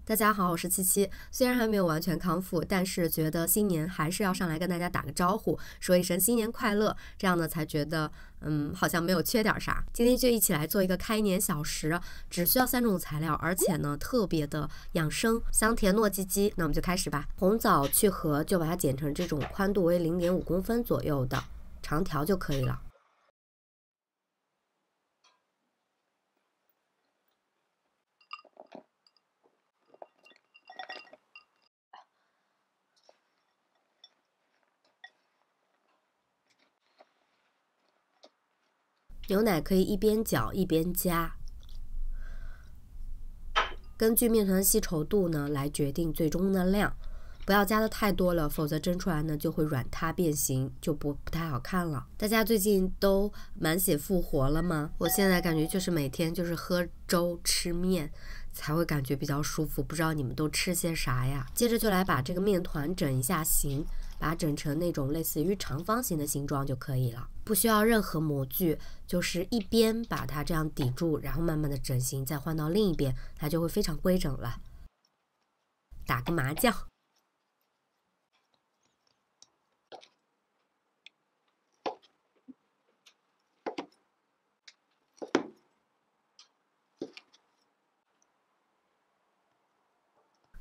大家好，我是七七。虽然还没有完全康复，但是觉得新年还是要上来跟大家打个招呼，说一声新年快乐，这样呢才觉得好像没有缺点啥。今天就一起来做一个开年小食，只需要3种材料，而且呢特别的养生，香甜糯叽叽。那我们就开始吧。红枣去核，就把它剪成这种宽度为0.5公分左右的长条就可以了。牛奶可以一边搅一边加，根据面团的稀稠度呢来决定最终的量，不要加的太多了，否则蒸出来呢就会软塌变形，就不太好看了。大家最近都满血复活了吗？我现在感觉就是每天就是喝粥吃面才会感觉比较舒服，不知道你们都吃些啥呀？接着就来把这个面团整一下形，把它整成那种类似于长方形的形状就可以了，不需要任何模具，就是一边把它这样抵住，然后慢慢的整形，再换到另一边，它就会非常规整了。打个麻将。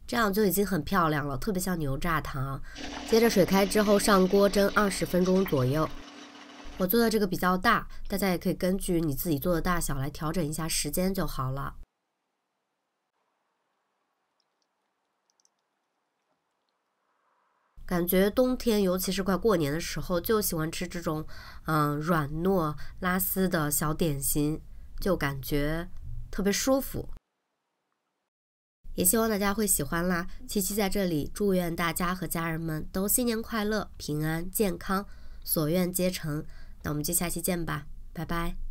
这样就已经很漂亮了，特别像牛轧糖。接着水开之后上锅蒸20分钟左右。我做的这个比较大，大家也可以根据你自己做的大小来调整一下时间就好了。感觉冬天，尤其是快过年的时候，就喜欢吃这种软糯拉丝的小点心，就感觉特别舒服。也希望大家会喜欢啦！七七在这里祝愿大家和家人们都新年快乐、平安、健康，所愿皆成。那我们就下期见吧，拜拜。